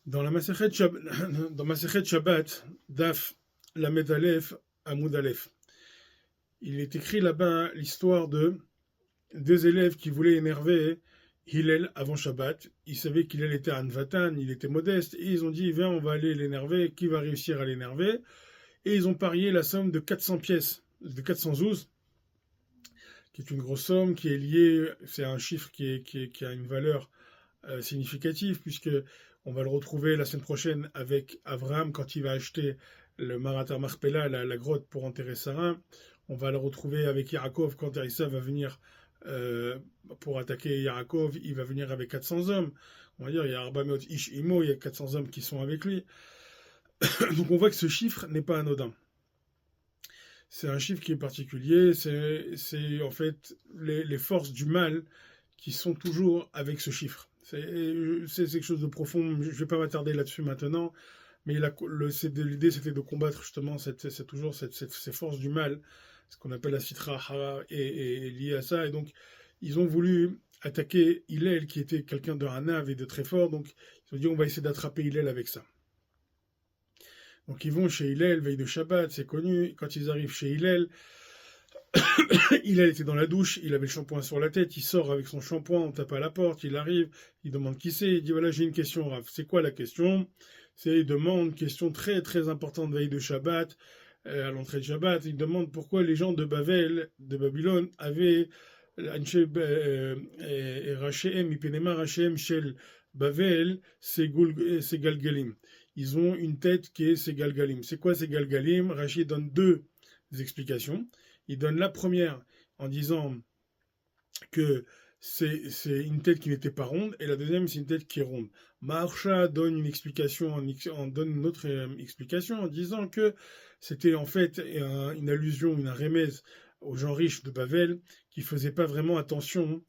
Dans la Masechet dans Masechet Shabbat, Daf Lamed Aleph Amoud Aleph, il est écrit là-bas l'histoire de deux élèves qui voulaient énerver Hillel avant Shabbat. Ils savaient qu'Hillel était Anvatan, il était modeste, et ils ont dit viens, on va aller l'énerver, qui va réussir à l'énerver? Et ils ont parié la somme de 400 pièces, de 400 zouz, qui est une grosse somme, qui est liée, c'est un chiffre qui a une valeur significative, puisque on va le retrouver la semaine prochaine avec Abraham quand il va acheter le Maratar Marpella, la grotte pour enterrer Sarah. On va le retrouver avec Yaakov quand Esav va venir pour attaquer Yaakov. Il va venir avec 400 hommes. On va dire il y a Arbamot Ish Imo, il y a 400 hommes qui sont avec lui. Donc on voit que ce chiffre n'est pas anodin. C'est un chiffre qui est particulier. C'est en fait les forces du mal qui sont toujours avec ce chiffre. C'est quelque chose de profond, je ne vais pas m'attarder là-dessus maintenant, mais l'idée c'était de combattre justement ces forces du mal, ce qu'on appelle la Sitra Hara est lié à ça, et donc ils ont voulu attaquer Hillel qui était quelqu'un de Hanav et de très fort, donc ils ont dit on va essayer d'attraper Hillel avec ça. Donc ils vont chez Hillel, veille de Shabbat, c'est connu, quand ils arrivent chez Hillel, Hillel était dans la douche, il avait le shampoing sur la tête, il sort avec son shampoing, on tape à la porte, il arrive, il demande qui c'est, il dit voilà j'ai une question Rav. C'est quoi la question? Il demande une question très très importante veille de Shabbat, à l'entrée de Shabbat, il demande pourquoi les gens de Bavel, de Babylone, avaient Rachem, Ipenema Rachem Shel Bavel, c'est Galgalim. Ils ont une tête qui est Galgalim. C'est quoi ces Galgalim? Rachid donne deux explications. Il donne la première en disant que c'est une tête qui n'était pas ronde, et la deuxième, c'est une tête qui est ronde. Maharsha donne une explication, donne une autre explication en disant que c'était en fait une allusion, une remèze aux gens riches de Bavel qui ne faisaient pas vraiment attention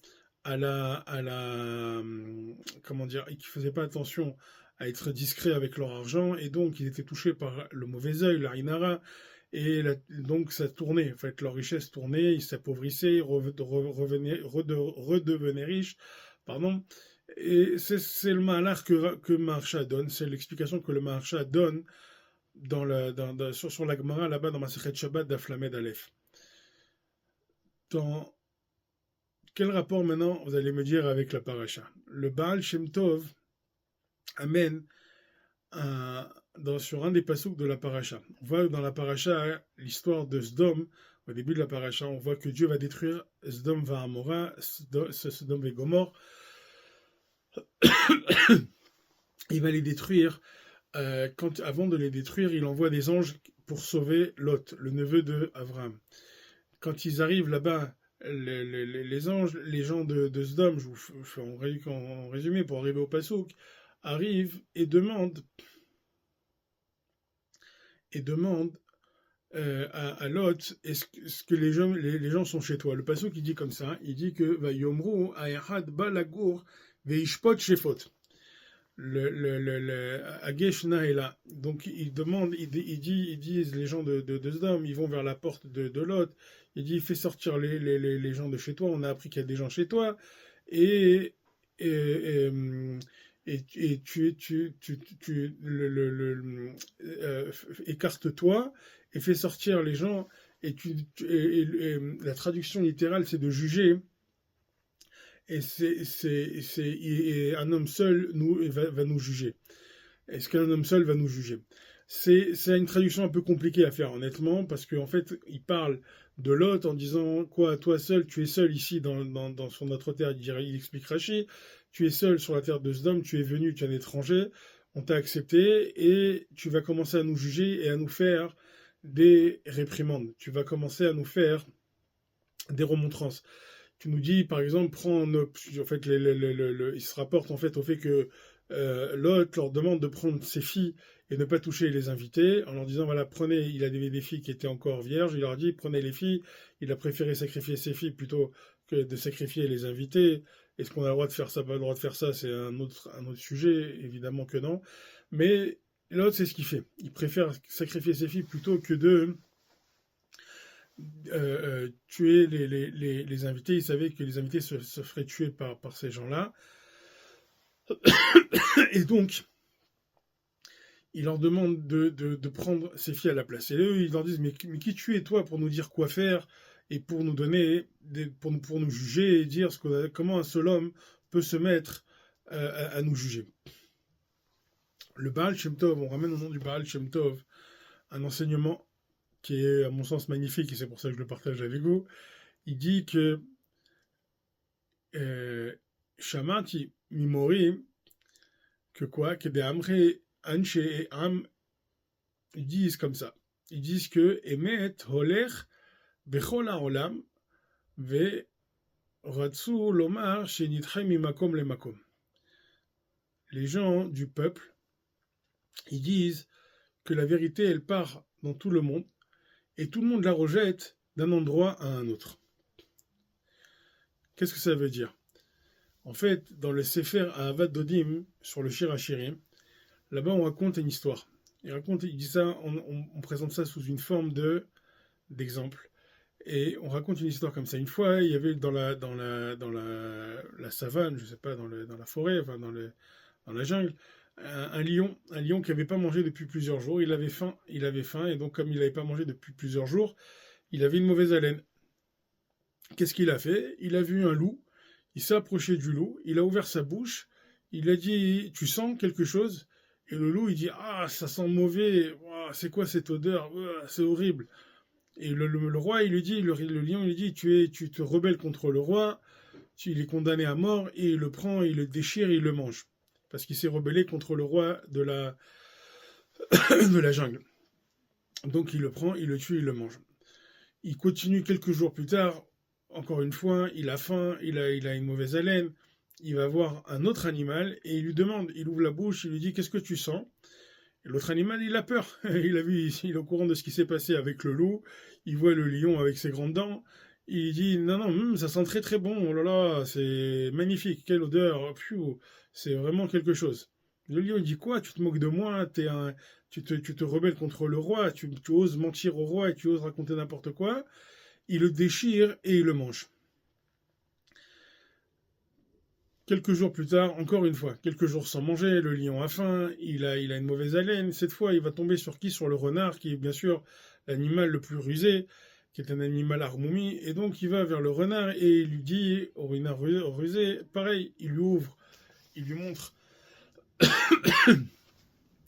comment dire, qui faisaient pas attention à être discrets avec leur argent, et donc ils étaient touchés par le mauvais œil, la Inara, et donc ça tournait, en fait, leur richesse tournait, ils s'appauvissaient, redevenaient riches, pardon. Et c'est le mahalar que Maharsha donne, c'est l'explication que le Maharsha donne sur la Gemara, là-bas dans Masechet Shabbat d'Aflamed Aleph. Dans quel rapport maintenant, vous allez me dire, avec la paracha? Le Baal Shem Tov amène sur un des pasouks de la paracha. On voit dans la paracha l'histoire de Sdom. Au début de la paracha, on voit que Dieu va détruire Sdom va Amora, Sdom et Gomorre. Il va les détruire. Avant de les détruire, il envoie des anges pour sauver Lot, le neveu de Abraham. Quand ils arrivent là-bas, les anges, les gens de Sdom, je vous fais en résumé pour arriver au pasouk, arrivent et demandent à Lot, est-ce que les gens sont chez toi? Le pasouk qui dit comme ça, il dit que va yomru ayahad balagour veishpot shefot. Agesh Naela. Donc ils demandent, ils disent les gens de Sdom, ils vont vers la porte de Lot. Il dit fais sortir les gens de chez toi. On a appris qu'il y a des gens chez toi et écarte-toi et fais sortir les gens. Et la traduction littérale c'est de juger. Et un homme seul va nous juger. Est-ce qu'un homme seul va nous juger? C'est une traduction un peu compliquée à faire, honnêtement, parce qu'en fait, il parle de Lot en disant quoi, toi seul, tu es seul ici sur notre terre. Il explique Rashi, tu es seul sur la terre de Sodome, tu es venu, tu es un étranger, on t'a accepté et tu vas commencer à nous juger et à nous faire des réprimandes. Tu vas commencer à nous faire des remontrances. Tu nous dis, par exemple, il se rapporte en fait au fait que Lot leur demande de prendre ses filles et ne pas toucher les invités, en leur disant, voilà, il a des filles qui étaient encore vierges, il leur a dit, prenez les filles, il a préféré sacrifier ses filles plutôt que de sacrifier les invités. Est-ce qu'on a le droit de faire ça, pas le droit de faire ça, c'est un autre sujet, évidemment que non. Mais Lot, c'est ce qu'il fait. Il préfère sacrifier ses filles plutôt que de tuer les invités. Il savait que les invités se feraient tuer par ces gens-là. Et donc, il leur demande de prendre ses filles à la place. Et eux, ils leur disent, mais qui tu es toi pour nous dire quoi faire et pour nous donner, pour nous juger et dire comment un seul homme peut se mettre à nous juger. Le Baal Shem Tov, on ramène au nom du Baal Shem Tov un enseignement qui est à mon sens magnifique et c'est pour ça que je le partage avec vous. Il dit que Shamati Mimori, que quoi, que des Amre Anche et Am, ils disent comme ça. Ils disent que Emet Holer Bechol HaOlam Ve Ratsu Lomar Shenitchem Mimakom le Makom. Les gens du peuple, ils disent que la vérité, elle part dans tout le monde et tout le monde la rejette d'un endroit à un autre. Qu'est-ce que ça veut dire? En fait, dans le Sefer Ahavat Dodim, sur le Shir HaShirim, là-bas on raconte une histoire. Il dit ça, on présente ça sous une forme d'exemple. Et on raconte une histoire comme ça. Une fois, il y avait dans la savane, je sais pas, dans la forêt, enfin dans la jungle, un lion qui n'avait pas mangé depuis plusieurs jours. Il avait faim, et donc comme il n'avait pas mangé depuis plusieurs jours, il avait une mauvaise haleine. Qu'est-ce qu'il a fait? Il a vu un loup, il s'est approché du loup, il a ouvert sa bouche, il a dit, tu sens quelque chose? Et le loup, il dit, ah, ça sent mauvais, oh, c'est quoi cette odeur? Oh, c'est horrible. Et le roi, il lui dit, le lion, il lui dit, tu te rebelles contre le roi, il est condamné à mort, et il le prend, il le déchire, et il le mange. Parce qu'il s'est rebellé contre le roi de la jungle. Donc il le prend, il le tue, il le mange. Il continue quelques jours plus tard, encore une fois, il a faim, il a une mauvaise haleine, il va voir un autre animal, et il lui demande, il ouvre la bouche, il lui dit, qu'est-ce que tu sens? Et l'autre animal, il a peur. Il est au courant de ce qui s'est passé avec le loup, il voit le lion avec ses grandes dents, il dit, non, ça sent très très bon, oh là là, c'est magnifique, quelle odeur, pfiou, c'est vraiment quelque chose. Le lion, il dit, quoi, tu te moques de moi, tu te rebelles contre le roi, tu oses mentir au roi et tu oses raconter n'importe quoi. Il le déchire et il le mange. Quelques jours plus tard, encore une fois, quelques jours sans manger, le lion a faim, il a une mauvaise haleine. Cette fois, il va tomber sur qui? Sur le renard, qui est bien sûr l'animal le plus rusé, qui est un animal armoumi. Et donc, il va vers le renard et il lui dit, au renard rusé, pareil, il lui montre,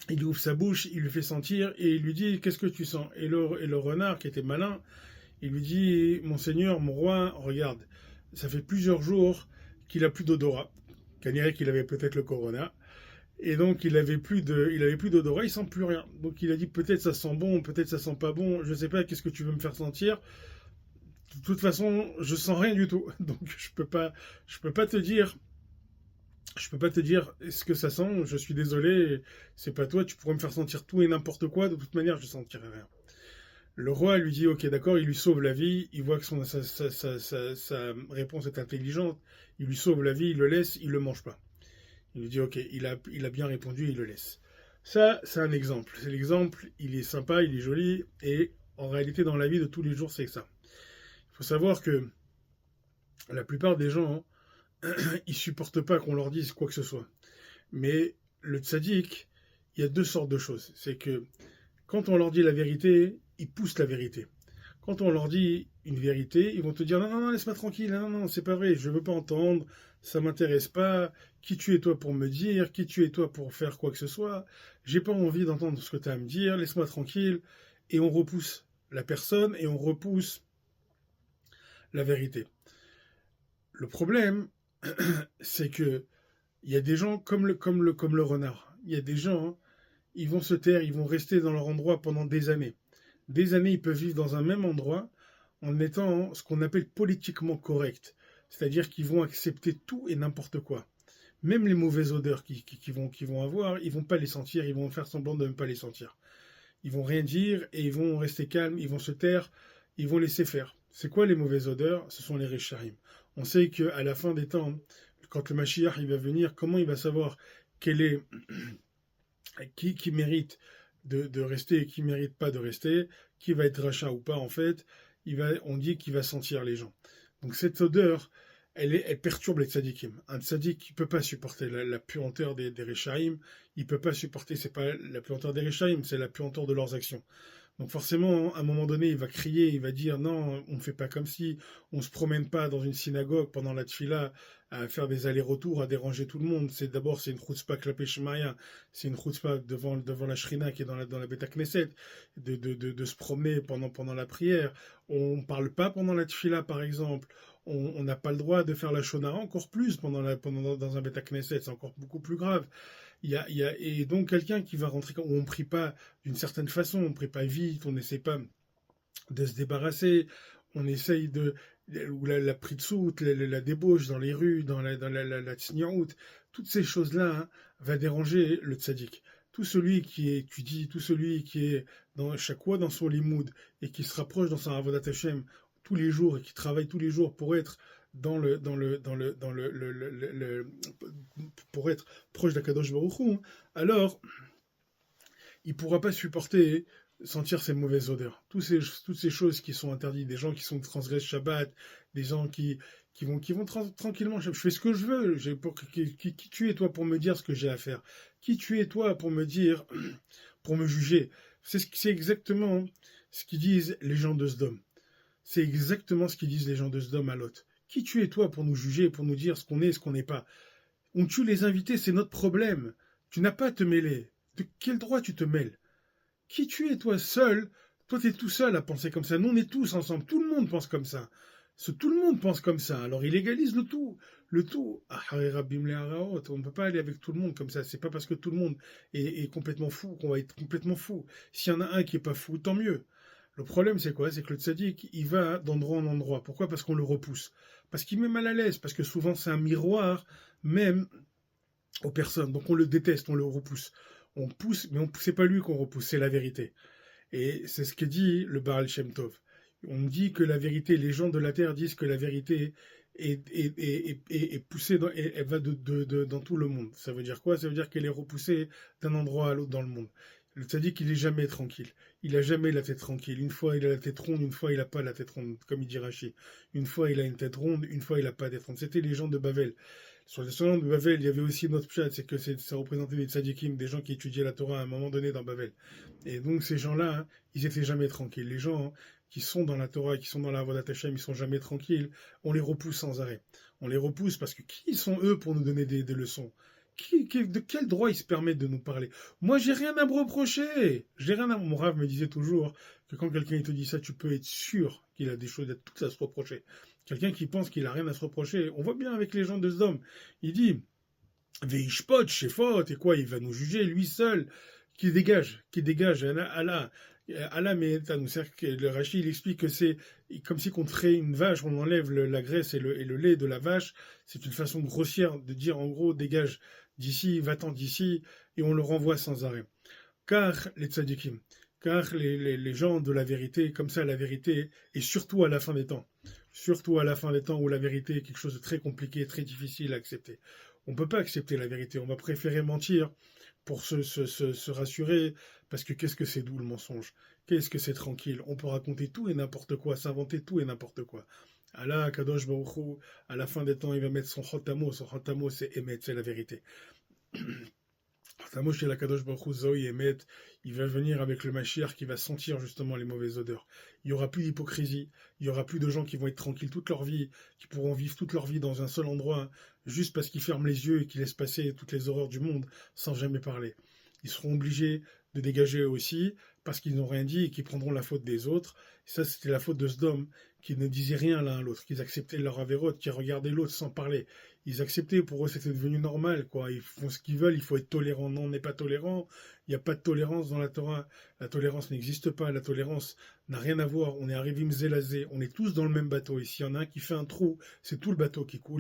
il lui ouvre sa bouche, il lui fait sentir et il lui dit, qu'est-ce que tu sens? Et le renard, qui était malin, il lui dit, mon seigneur, mon roi, regarde, ça fait plusieurs jours qu'il a plus d'odorat, qu'on dirait qu'il avait peut-être le corona, et donc il avait plus d'odorat, il sent plus rien. Donc il a dit, peut-être ça sent bon, peut-être ça sent pas bon, je sais pas, qu'est-ce que tu veux me faire sentir? De toute façon, je sens rien du tout, donc je peux pas te dire ce que ça sent, je suis désolé, c'est pas toi, tu pourrais me faire sentir tout et n'importe quoi, de toute manière je sentirai rien. Le roi lui dit, ok, d'accord, il lui sauve la vie, il voit que sa réponse est intelligente, il lui sauve la vie, il le laisse, il le mange pas. Il lui dit, ok, il a bien répondu, il le laisse. Ça, c'est un exemple. C'est l'exemple, il est sympa, il est joli, et en réalité, dans la vie de tous les jours, c'est ça. Il faut savoir que la plupart des gens, ils supportent pas qu'on leur dise quoi que ce soit. Mais le tzaddik, il y a deux sortes de choses. C'est que quand on leur dit la vérité, ils poussent la vérité. Quand on leur dit une vérité, ils vont te dire non, laisse-moi tranquille, non, c'est pas vrai, je veux pas entendre, ça m'intéresse pas, qui tu es toi pour me dire, qui tu es toi pour faire quoi que ce soit, j'ai pas envie d'entendre ce que tu as à me dire, laisse-moi tranquille, et on repousse la personne et on repousse la vérité. Le problème, c'est que il y a des gens comme le renard, il y a des gens, ils vont se taire, ils vont rester dans leur endroit pendant des années. Des années, ils peuvent vivre dans un même endroit en étant ce qu'on appelle politiquement correct. C'est-à-dire qu'ils vont accepter tout et n'importe quoi. Même les mauvaises odeurs qu'ils vont avoir, ils vont pas les sentir, ils vont faire semblant de ne pas les sentir. Ils vont rien dire et ils vont rester calmes, ils vont se taire, ils vont laisser faire. C'est quoi les mauvaises odeurs? Ce sont les Rechaim. On sait qu'à la fin des temps, quand le Mashiach il va venir, comment il va savoir quel est qui mérite de rester et qui ne mérite pas de rester, qui va être rachat ou pas en fait, on dit qu'il va sentir les gens. Donc cette odeur, elle perturbe les tzadikim. Un tzadik, il peut pas supporter la puanteur des Réchaïm, il peut pas supporter, c'est pas la puanteur des Réchaïm, c'est la puanteur de leurs actions. Donc forcément, à un moment donné, il va crier, il va dire non, on ne fait pas comme si, on se promène pas dans une synagogue pendant la tfila à faire des allers-retours, à déranger tout le monde. C'est une chutzpah klapé shemaya, c'est une chutzpah devant la shrina qui est dans la Beta Knesset, de se promener pendant la prière. On ne parle pas pendant la tfila, par exemple. On n'a pas le droit de faire la shonara, encore plus dans un Beta Knesset, c'est encore beaucoup plus grave. Et donc quelqu'un qui va rentrer, où on ne prie pas d'une certaine façon, on ne prie pas vite, on n'essaie pas de se débarrasser, on essaye ou la pritsout, la débauche dans les rues, dans la tsniout, toutes ces choses-là va déranger le tzaddik. Tout celui qui étudie, tout celui qui est chaque fois dans son limoud et qui se rapproche dans son avodat Hashem tous les jours et qui travaille tous les jours pour être pour être proche d'Akadosh Baruch Hu, alors il ne pourra pas supporter sentir ces mauvaises odeurs. Toutes ces choses qui sont interdites, des gens qui sont transgressent Shabbat, des gens qui vont tranquillement, je fais ce que je veux, qui tu es toi pour me dire ce que j'ai à faire? Qui tu es toi pour me dire, pour me juger? C'est exactement ce qu'ils disent les gens de Sdom. C'est exactement ce qu'ils disent les gens de Sdom à Lot. Qui tu es toi pour nous juger, pour nous dire ce qu'on est et ce qu'on n'est pas? On tue les invités, c'est notre problème. Tu n'as pas à te mêler. De quel droit tu te mêles? Qui tu es toi seul? Toi, tu es tout seul à penser comme ça. Nous, on est tous ensemble. Tout le monde pense comme ça. Tout le monde pense comme ça. Alors, il légalise le tout. Le tout. On ne peut pas aller avec tout le monde comme ça. C'est pas parce que tout le monde est complètement fou qu'on va être complètement fou. S'il y en a un qui est pas fou, tant mieux. Le problème, c'est quoi? C'est que le tzaddik, il va d'endroit en endroit. Pourquoi? Parce qu'on le repousse. Parce qu'il met mal à l'aise. Parce que souvent, c'est un miroir, même aux personnes. Donc, on le déteste, on le repousse. On pousse, mais c'est pas lui qu'on repousse, c'est la vérité. Et c'est ce que dit le Baal Shem Tov. On dit que la vérité, les gens de la terre disent que la vérité est poussée, elle va dans tout le monde. Ça veut dire quoi? Ça veut dire qu'elle est repoussée d'un endroit à l'autre dans le monde. Le tzaddik, qu'il est jamais tranquille. Il a jamais la tête tranquille. Une fois, il a la tête ronde, une fois, il n'a pas la tête ronde, comme il dit Rashi. Une fois, il a une tête ronde, une fois, il n'a pas de tête ronde. C'était les gens de Bavel. Sur les gens de Bavel, il y avait aussi une autre pshat, c'est que ça représentait des tzaddikim, des gens qui étudiaient la Torah à un moment donné dans Bavel. Et donc, ces gens-là, ils étaient jamais tranquilles. Les gens qui sont dans la Torah, qui sont dans la Avodat Hashem, ils sont jamais tranquilles. On les repousse sans arrêt. On les repousse parce que qui sont eux pour nous donner des leçons? De quel droit ils se permettent de nous parler? Moi, j'ai rien à me reprocher. Mon Rav me disait toujours que quand quelqu'un te dit ça, tu peux être sûr qu'il a des choses toutes à se reprocher. Quelqu'un qui pense qu'il a rien à se reprocher, on voit bien avec les gens de Sdom. Il dit, Veishpot, Shefot, et quoi, il va nous juger, lui seul, qui dégage, Allah, mais le Rashi, il explique que c'est comme si on ferait une vache, on enlève la graisse et le lait de la vache, c'est une façon grossière de dire, en gros, dégage d'ici, va-t'en d'ici, et on le renvoie sans arrêt. Car les tzadikim, car les gens de la vérité, comme ça, la vérité, et surtout à la fin des temps où la vérité est quelque chose de très compliqué, très difficile à accepter. On ne peut pas accepter la vérité, on va préférer mentir pour se rassurer, parce que qu'est-ce que c'est doux le mensonge? Qu'est-ce que c'est tranquille? On peut raconter tout et n'importe quoi, s'inventer tout et n'importe quoi. Allah, Kadosh Baruch Hu, à la fin des temps, il va mettre son chotamo c'est Emet, c'est la vérité. Moshe la Kadosh Baruch Hu Zoï Emet, il va venir avec le Mashiach qui va sentir justement les mauvaises odeurs. Il n'y aura plus d'hypocrisie, il n'y aura plus de gens qui vont être tranquilles toute leur vie, qui pourront vivre toute leur vie dans un seul endroit, juste parce qu'ils ferment les yeux et qu'ils laissent passer toutes les horreurs du monde sans jamais parler. Ils seront obligés de dégager eux aussi, parce qu'ils n'ont rien dit et qu'ils prendront la faute des autres. Et ça, c'était la faute de Sdom, qui ne disaient rien l'un à l'autre, qu'ils acceptaient leur avérote, qui regardaient l'autre sans parler. Ils acceptaient, pour eux, c'était devenu normal, quoi. Ils font ce qu'ils veulent, il faut être tolérant. Non, on n'est pas tolérant. Il n'y a pas de tolérance dans la Torah. La tolérance n'existe pas. La tolérance n'a rien à voir. On est arrivés zélazé. On est tous dans le même bateau. Et s'il y en a un qui fait un trou, c'est tout le bateau qui coule.